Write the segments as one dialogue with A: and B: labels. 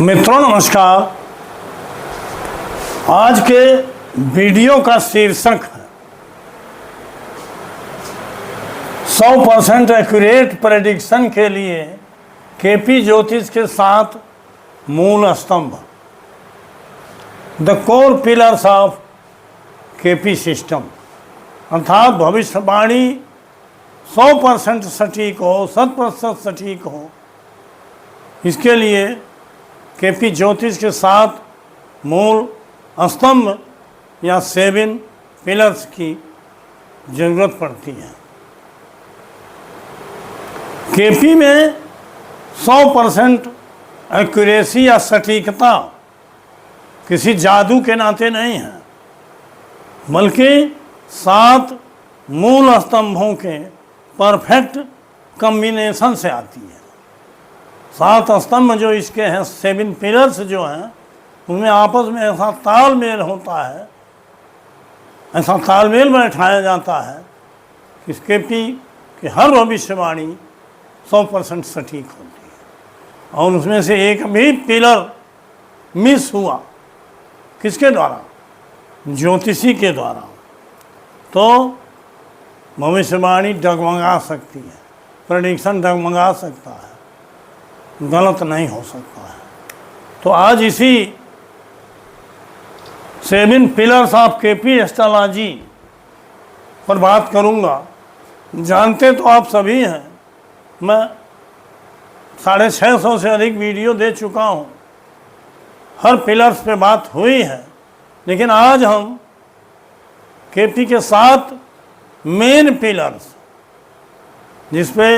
A: मित्रों नमस्कार। आज के वीडियो का शीर्षक है 100% एक्यूरेट प्रेडिक्शन के लिए केपी ज्योतिष के 7 मूल स्तंभ, the core pillars of KP system. अर्थात भविष्यवाणी 100% सटीक हो, 100% सटीक हो, इसके लिए केपी ज्योतिष के 7 मूल स्तंभ या 7 पिलर्स की ज़रूरत पड़ती है। केपी में 100% एक्यूरेसी या सटीकता किसी जादू के नाते नहीं है, बल्कि 7 मूल स्तंभों के परफेक्ट कॉम्बिनेशन से आती है। 7 स्तंभ जो इसके हैं, 7 पिलर्स जो हैं, उनमें आपस में ऐसा तालमेल होता है, ऐसा तालमेल बैठाया जाता है कि केपी की हर भविष्यवाणी 100% सटीक होती है। और उसमें से एक भी पिलर मिस हुआ किसके द्वारा? ज्योतिषी के द्वारा, तो भविष्यवाणी डगमगा सकती है, प्रेडिक्शन डगमगा सकता है, गलत नहीं हो सकता है। तो आज इसी 7 पिलर्स ऑफ केपी एस्ट्रोलॉजी पर बात करूंगा। जानते तो आप सभी हैं, मैं 650 से अधिक वीडियो दे चुका हूं, हर पिलर्स पे बात हुई है। लेकिन आज हम केपी के 7 मेन पिलर्स, जिसपे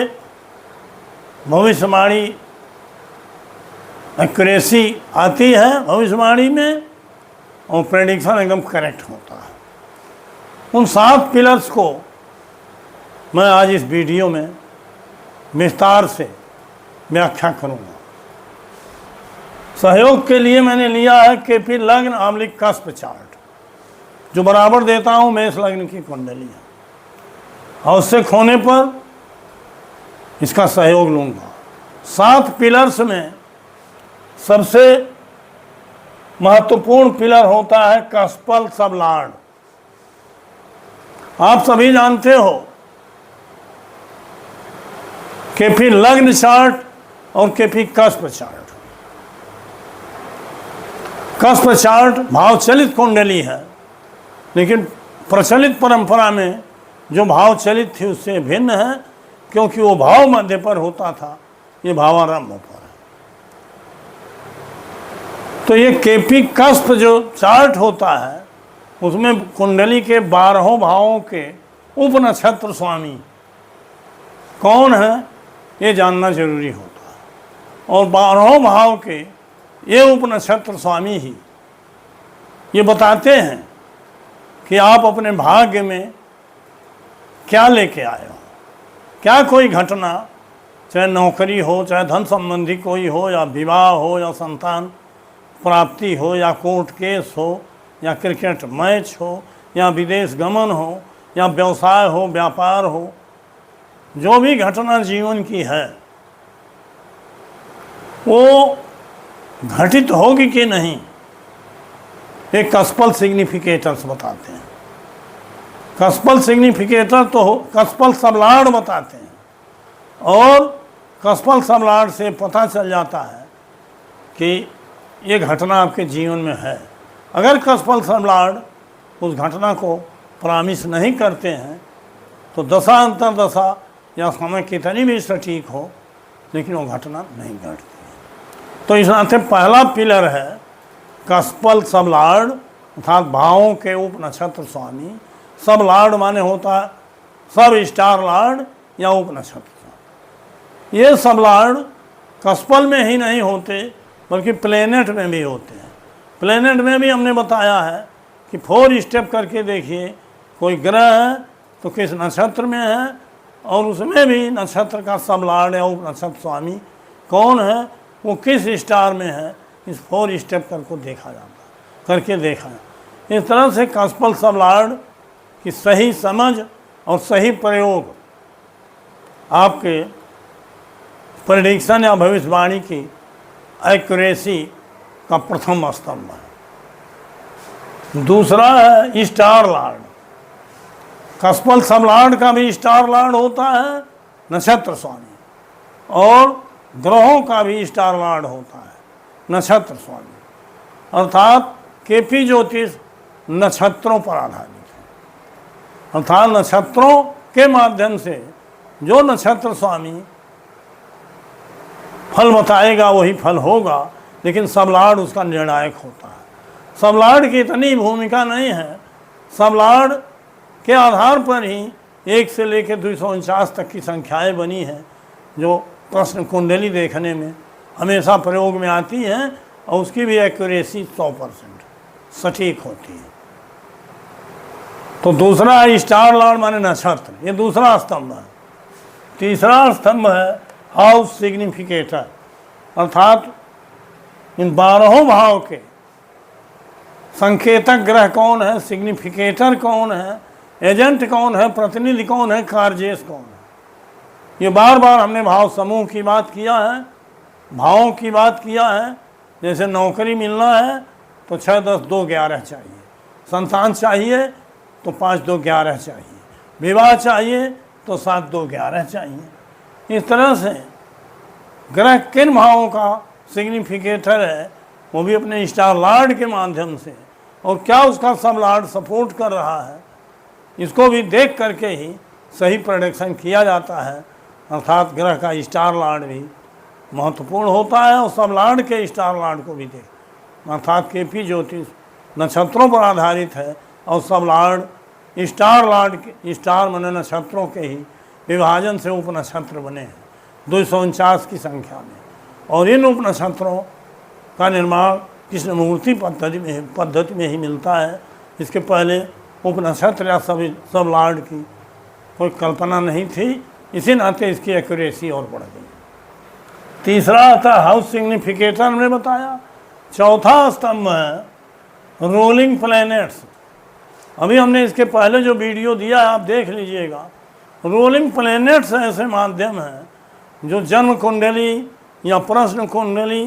A: भविष्यवाणी एक्यूरेसी आती है भविष्यवाणी में और प्रेडिक्शन एकदम करेक्ट होता है, उन 7 पिलर्स को मैं आज इस वीडियो में विस्तार से व्याख्या करूंगा। सहयोग के लिए मैंने लिया है केपी लग्न आमलिक कस्प चार्ट, जो बराबर देता हूं मेष लग्न की कुंडलियां। आवश्यक होने पर इसका सहयोग लूंगा। 7 पिलर्स में सबसे महत्वपूर्ण पिलर होता है कस्पल सबलार्ड। आप सभी जानते हो केपी लग्न चार्ट और KP cusp chart. Cusp chart भावचलित कुंडली है, लेकिन प्रचलित परंपरा में जो भावचलित थी उससे भिन्न है, क्योंकि वो भाव मध्य पर होता था, ये भावारंभ पर है। तो ये केपी कस्प जो चार्ट होता है, उसमें कुंडली के 12 भावों के उपनक्षत्र स्वामी कौन है ये जानना जरूरी होता है। और 12 भाव के ये उपनक्षत्र स्वामी ही ये बताते हैं कि आप अपने भाग्य में क्या लेके आए हो। क्या कोई घटना, चाहे नौकरी हो, चाहे धन संबंधी कोई हो, या विवाह हो, या संतान प्राप्ति हो, या कोर्ट केस हो, या क्रिकेट मैच हो, या विदेश गमन हो, या व्यवसाय हो, व्यापार हो, जो भी घटना जीवन की है वो घटित होगी कि नहीं, एक कस्पल सिग्निफिकेटर्स बताते हैं। कस्पल सिग्निफिकेटर तो कस्पल सबलार्ड बताते हैं, और कस्पल सबलार्ड से पता चल जाता है कि ये घटना आपके जीवन में है। अगर कस्पल सबलार्ड उस घटना को प्रॉमिस नहीं करते हैं तो दशा अंतरदशा या समय कितनी भी सटीक हो, लेकिन वो घटना नहीं घटती। तो इस नाते पहला पिलर है कस्पल सबलार्ड, अर्थात भावों के उप नक्षत्र स्वामी। सबलार्ड माने होता है सब स्टार लॉर्ड या उप नक्षत्र। ये सबलार्ड कस्पल में ही नहीं होते, बल्कि प्लेनेट में भी होते हैं। प्लेनेट में भी हमने बताया है कि 4 स्टेप करके देखिए, कोई ग्रह है तो किस नक्षत्र में है, और उसमें भी नक्षत्र का सबलार्ड या उप नक्षत्र स्वामी कौन है, वो किस स्टार में है, इस 4 स्टेप करके देखा है। इस तरह से कस्पल सबलार्ड की सही समझ और सही प्रयोग आपके प्रेडिक्शन या भविष्यवाणी की एक्यूरेसी का प्रथम स्तंभ है। दूसरा है स्टार लॉर्ड। कस्पल सबलॉर्ड का भी स्टार लॉर्ड होता है नक्षत्र स्वामी, और ग्रहों का भी स्टार लॉर्ड होता है नक्षत्र स्वामी। अर्थात केपी ज्योतिष नक्षत्रों पर आधारित है, अर्थात नक्षत्रों के माध्यम से जो नक्षत्र स्वामी फल बताएगा वही फल होगा, लेकिन सबलॉर्ड उसका निर्णायक होता है। सबलॉर्ड की इतनी भूमिका नहीं है, सबलॉर्ड के आधार पर ही 1 से लेकर 249 तक की संख्याएं बनी हैं, जो प्रश्न कुंडली देखने में हमेशा प्रयोग में आती हैं, और उसकी भी एक्यूरेसी 100% सटीक होती है। तो दूसरा है स्टार लॉर्ड माने नक्षत्र, ये दूसरा स्तंभ है। तीसरा स्तंभ है हाउस सिग्निफिकेटर, अर्थात इन 12 भाव के संकेतक ग्रह कौन है, सिग्निफिकेटर कौन है, एजेंट कौन है, प्रतिनिधि कौन है, कारजेस कौन है। ये बार बार हमने भाव समूह की बात किया है, भावों की बात किया है। जैसे नौकरी मिलना है तो 6, 10, 2, 11 चाहिए, संतान चाहिए तो 5, 2, 11 चाहिए, विवाह चाहिए तो 7, 2, 11 चाहिए। इस तरह से ग्रह किन भावों का सिग्निफिकेटर है वो भी अपने स्टार लॉर्ड के माध्यम से, और क्या उसका सब लॉर्ड सपोर्ट कर रहा है, इसको भी देख करके ही सही प्रेडिक्शन किया जाता है। अर्थात ग्रह का स्टार लॉर्ड भी महत्वपूर्ण होता है, और सब लॉर्ड के स्टार लॉर्ड को भी देख, अर्थात केपी ज्योतिष नक्षत्रों पर आधारित है, और सब लॉर्ड स्टार लॉर्ड के, स्टार माने नक्षत्रों के ही विभाजन से उपनक्षत्र बने हैं 249 की संख्या में। और इन उपनक्षत्रों का निर्माण कृष्णमूर्ति पद्धति में ही मिलता है। इसके पहले उपनक्षत्र या सब लॉर्ड की कोई कल्पना नहीं थी, इसी नाते इसकी एक्यूरेसी और बढ़ गई। तीसरा आता हाउस सिग्निफिकेटर हमने बताया। चौथा स्तंभ है रोलिंग प्लैनेट्स। अभी हमने इसके पहले जो वीडियो दिया है आप देख लीजिएगा। रोलिंग प्लैनेट्स ऐसे माध्यम हैं जो जन्म कुंडली या प्रश्न कुंडली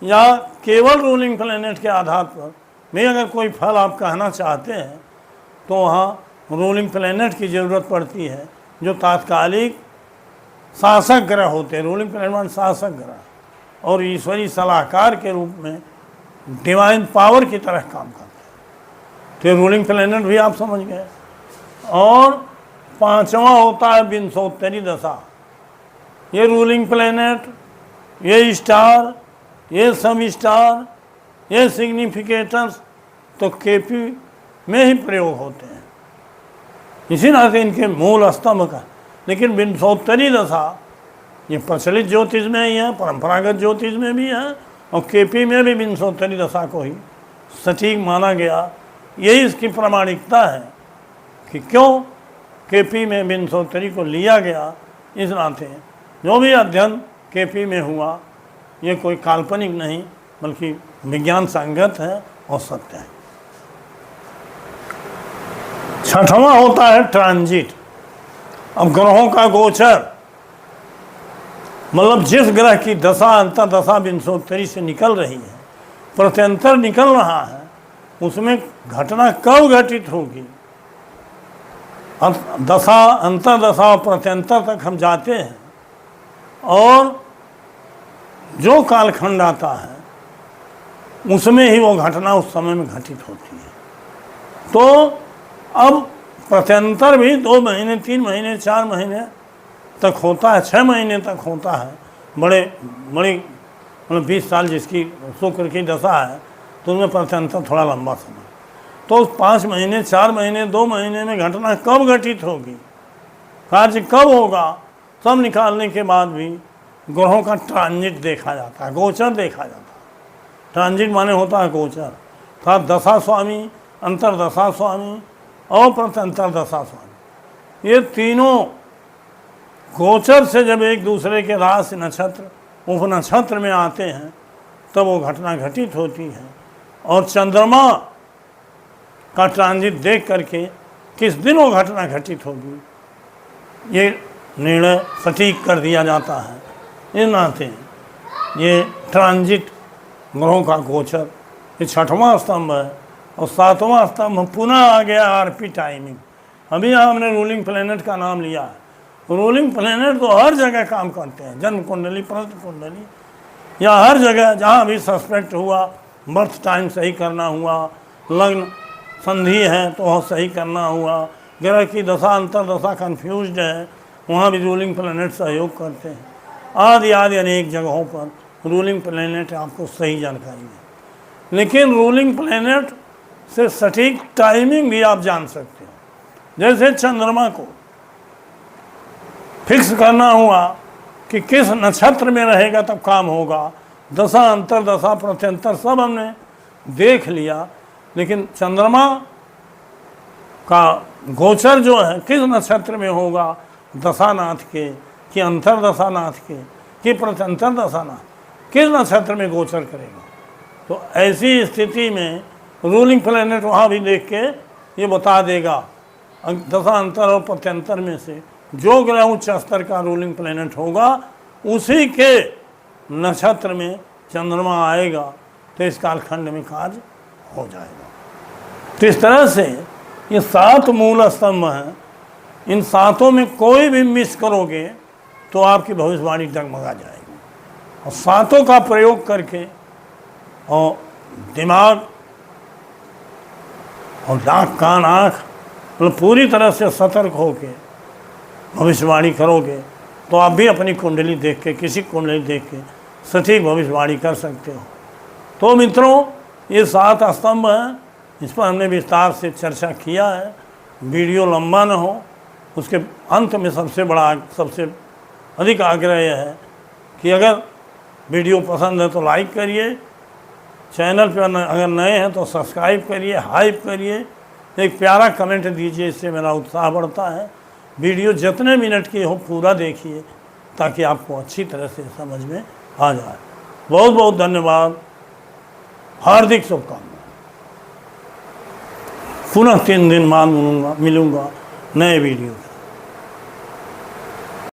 A: या केवल रोलिंग प्लैनेट के आधार पर भी अगर कोई फल आप कहना चाहते हैं तो वहाँ रोलिंग प्लैनेट की ज़रूरत पड़ती है, जो तात्कालिक शासक ग्रह होते हैं। रोलिंग प्लैनेट शासक ग्रह और ईश्वरीय सलाहकार के रूप में डिवाइन पावर की तरह काम करते हैं। तो रोलिंग प्लैनेट भी आप समझ गए। और पांचवा होता है विंशोत्तरी दशा। ये रूलिंग प्लैनेट, ये स्टार, ये सब स्टार, ये सिग्निफिकेटर्स तो केपी में ही प्रयोग होते हैं, इसी नाते इनके मूल स्तंभ का। लेकिन विंशोत्तरी दशा ये प्रचलित ज्योतिष में ही है, परंपरागत ज्योतिष में भी है, और केपी में भी विंशोत्तरी दशा को ही सटीक माना गया। यही इसकी प्रामाणिकता है कि क्यों केपी में विंशोत्तरी को लिया गया। इस नाते जो भी अध्ययन केपी में हुआ ये कोई काल्पनिक नहीं बल्कि विज्ञान संगत है और सत्य है। छठवां होता है ट्रांजिट। अब ग्रहों का गोचर, मतलब जिस ग्रह की दशा अंतर्दशा विंशोत्तरी से निकल रही है, प्रत्यंतर निकल रहा है, उसमें घटना कब घटित होगी। अब दशा अंतर्दशा और प्रत्यंतर तक हम जाते हैं और जो कालखंड आता है उसमें ही वो घटना उस समय में घटित होती है। तो अब प्रत्यंतर भी 2 महीने, 3 महीने, 4 महीने तक होता है, 6 महीने तक होता है। बड़े मतलब 20 साल जिसकी शुक्र की दशा है तो उसमें प्रत्यंतर थोड़ा लंबा समय। तो 5 महीने, 4 महीने, 2 महीने में घटना कब घटित होगी, कार्य कब होगा, सब निकालने के बाद भी ग्रहों का ट्रांजिट देखा जाता है, गोचर देखा जाता है। ट्रांजिट माने होता है गोचर, अर्थात दशा स्वामी, अंतर्दशा स्वामी और प्रत्यंतर दशा स्वामी, ये तीनों गोचर से जब एक दूसरे के राशि नक्षत्र उपनक्षत्र में आते हैं तब वो घटना घटित होती है। और चंद्रमा का ट्रांजिट देख करके किस दिन वो घटना घटित होगी ये निर्णय सटीक कर दिया जाता है। इस नाते ये ट्रांजिट ग्रहों का गोचर, ये 6वां स्तंभ है। और 7वां स्तंभ पुनः आ गया आरपी टाइमिंग। अभी हमने रूलिंग प्लेनेट का नाम लिया है। रूलिंग प्लेनेट तो हर जगह काम करते हैं, जन्म कुंडली, प्रश्न कुंडली, या हर जगह जहाँ भी सस्पेक्ट हुआ, बर्थ टाइम सही करना हुआ, लग्न संधि है तो वह सही करना हुआ, ग्रह की दशा अंतरदशा कन्फ्यूज्ड है, वहाँ भी रूलिंग प्लेनेट सहयोग करते हैं। आदि आदि अनेक जगहों पर रूलिंग प्लेनेट आपको सही जानकारी है। लेकिन रूलिंग प्लेनेट से सटीक टाइमिंग भी आप जान सकते हो। जैसे चंद्रमा को फिक्स करना हुआ कि किस नक्षत्र में रहेगा तब काम होगा, दशा अंतरदशा प्रत्यंतर सब हमने देख लिया, लेकिन चंद्रमा का गोचर जो है किस नक्षत्र में होगा, दशानाथ के कि अंतरदशानाथ के कि प्रत्यंतर दशानाथ, किस नक्षत्र में गोचर करेगा। तो ऐसी स्थिति में रूलिंग प्लेनेट वहाँ भी देख के ये बता देगा दशांतर और प्रत्यंतर में से जो ग्रह उच्च स्तर का रूलिंग प्लेनेट होगा उसी के नक्षत्र में चंद्रमा आएगा तो इस कालखंड में कार्य हो जाएगा। तो इस तरह से ये 7 मूल स्तंभ हैं। इन 7 में कोई भी मिस करोगे तो आपकी भविष्यवाणी डगमगा जाएगी। और 7 का प्रयोग करके और दिमाग और नाक कान आँख मतलब पूरी तरह से सतर्क होके भविष्यवाणी करोगे तो आप भी अपनी कुंडली देख के, किसी कुंडली देख के सटीक भविष्यवाणी कर सकते हो। तो मित्रों, ये 7 स्तंभ हैं, इस पर हमने विस्तार से चर्चा किया है। वीडियो लंबा न हो, उसके अंत में सबसे अधिक आग्रह यह है कि अगर वीडियो पसंद है तो लाइक करिए, चैनल पर अगर नए हैं तो सब्सक्राइब करिए, हाइप करिए, एक प्यारा कमेंट दीजिए, इससे मेरा उत्साह बढ़ता है। वीडियो जितने मिनट की हो पूरा देखिए ताकि आपको अच्छी तरह से समझ में आ जाए। बहुत बहुत धन्यवाद, हार्दिक शुभकामनाएं। पुनः 3 दिन बाद मिलूँगा नए वीडियो।